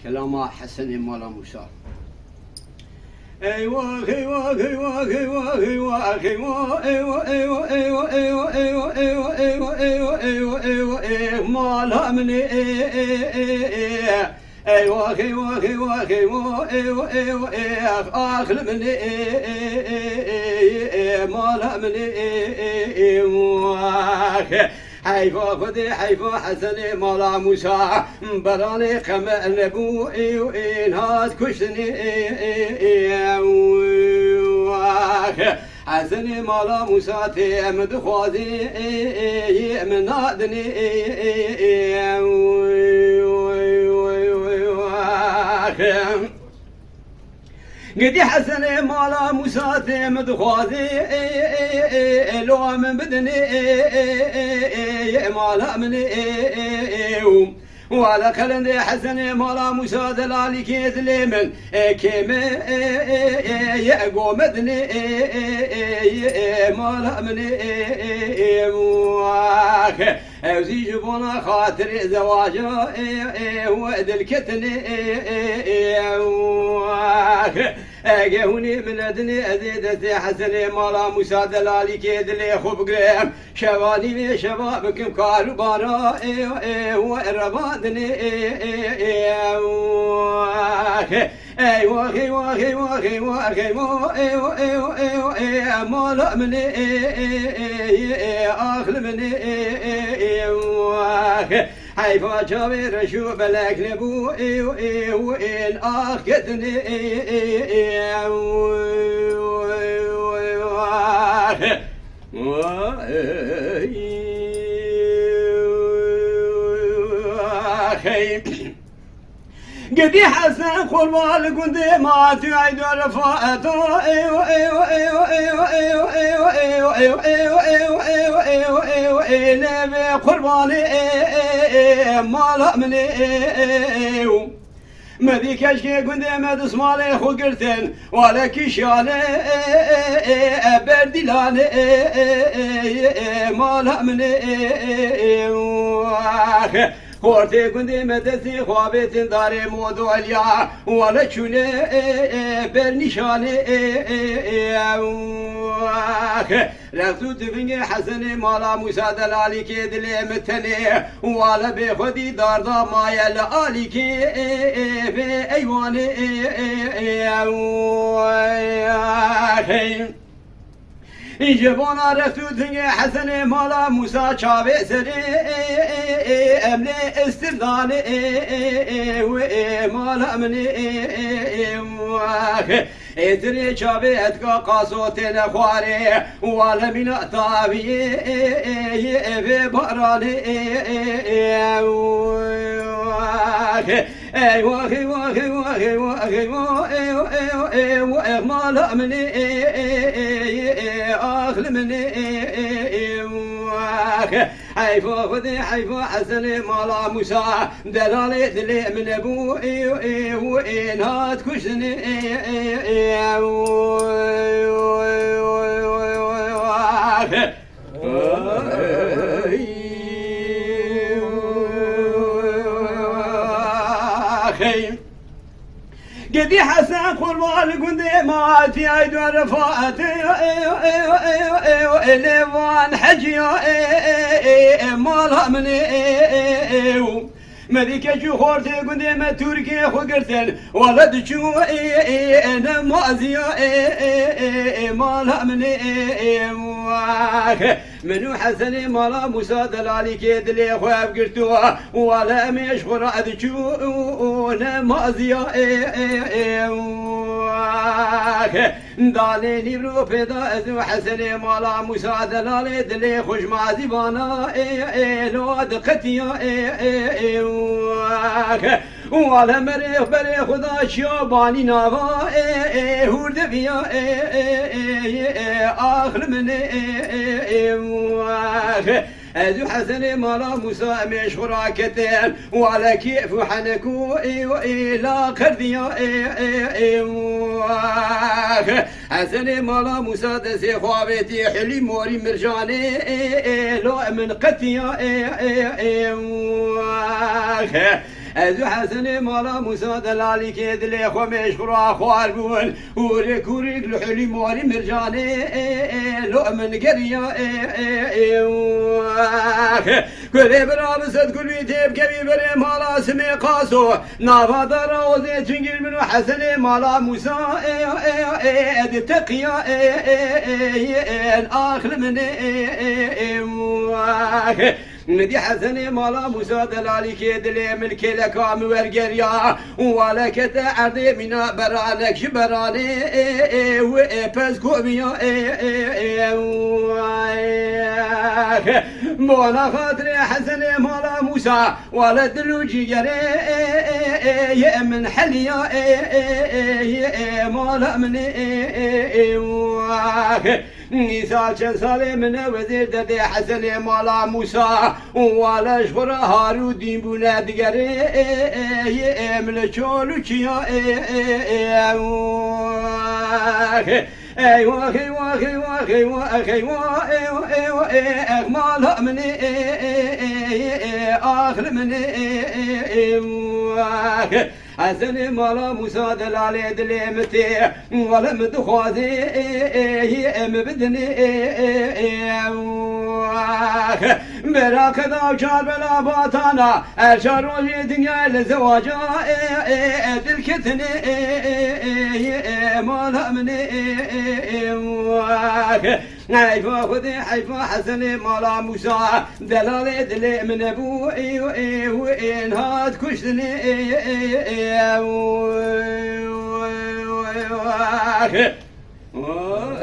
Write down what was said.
كلام حسن مولا موسى. ايوه ايوه ايوه ايوه ايوه ايوه ايوه ايوه ايوه ايوه ايوه ايوه ايوه ايوه ايوه ايوه ايوه مالها من ايوه ايوه ايوه ايوه ايوه ايوه ايوه اخر من مالها من ايوه حيفا خذي حيفا حسني مولا موسى براني خمع نبو إن هاد كشتني حسني مولا موسى تيمد خوذي من نادني قدي حسن مالا موسى تيمد خوذي لو من بدني مالا من ولا خلندي حسن مالا موسى دلالي كيت لمن كيم يقو مدني مالا من اوزي جبونا خاطر زواجه ود الكتني اجهوني من ادني ازيدتي حسني مالا موسى دلالي كيد لي خوب قريم شبالي شبابكم كاربانا وربادني ايوه ايوه ايوه ايوه ايوه ايوه ايوه ايوه مالا من اخل من حيفا جابر شو بلاك نبو وين اخذني قدي حسن قربان قندي ما تعيد رفاته ايوه ايوه ايوه ايوه ايوه ايوه ايوه ايوه ايوه ايوه ايوه ايوه ايوه نبي قرباني ما لا من ايوه مدي كشكي قندي ما تسمالي خو قرتن ولا كشاني بردلاني ما لا من ايوه خورتي قندي مدتي خوابت داري موضوع اليا ولا شوني برنشاني رفتو تفنجي حسني مالا موسى دلالي كي دلي متني ولا بخدي داردا مايا لالي كي في ايواني جبونا رفتو تنجي حسني مالا موسى شابي سري املي استرداني مالا مني اتري شابي اتقا قاسوتين خواري ولا من طابي في باراني ايوه ايوه ايوه ايوه ايوه ايوه ايوه مالا مني اخل مني حيفا خذي حيفا حسني مالا موسى دلالي دلي من ابوي وين هات كشني قدي حسن قربان قندي ما تعيد رفاقتي ليوان حجي مالها من مديك شو خورتي قندي ما تركي خو قرتن ولد شو انا مازيا مالها من منو حسني مالا موسى دلالي كيد لي خواب قرتو ولا مشغر ادشو انا مازيا دالي برو فدا ازو حسني مالا موسى دلالي دلي خوش مازي بانا لو دقتيا ولا مريخ بري خدا شاباني نافا هورد فيا آخر من ازو حسن مالا موسى مش خراكتين ولا كيف حنكو لا قرديا حسن مالا موسى دسي خوابتي حلي موري مرجاني لو من قتيا ازو حسن مالا موسى دلالي كيد لي خمش خرا خوار بول وريك وريك لحلي موري مرجاني لو من قرية كل برابسد كل بيتيب كبي بري مالا سمي قاسو نافا روزي تنقل منو حسن مالا موسى اد تقيا اخر من ندي حسن مالا موسى دلالي كيد لي ملك لك ورقريا ولك تعرضي من برانك جبراني وبس بيا مولا خاطري حسن مالا موسى ولد الوجيري من حليا مالا من نسال شنسالي من وزير ددي حسن مالا موسى ولا شفر هارو دين بولا دقري من شولو چيا ايوه ايوه ايوه ايوه ايوه ايوه اغمالها من اخر من حسن مالا موسى دلالي دليمتي ولم دخوازي مبدني براك ذا وشار بلا باطانا اشار وجه دنيا لزواجا دلكتني مالا من حيفا خذي حيفا حسن مالا موسى دلالي دلي من ابوي وين هاد كشتني Oh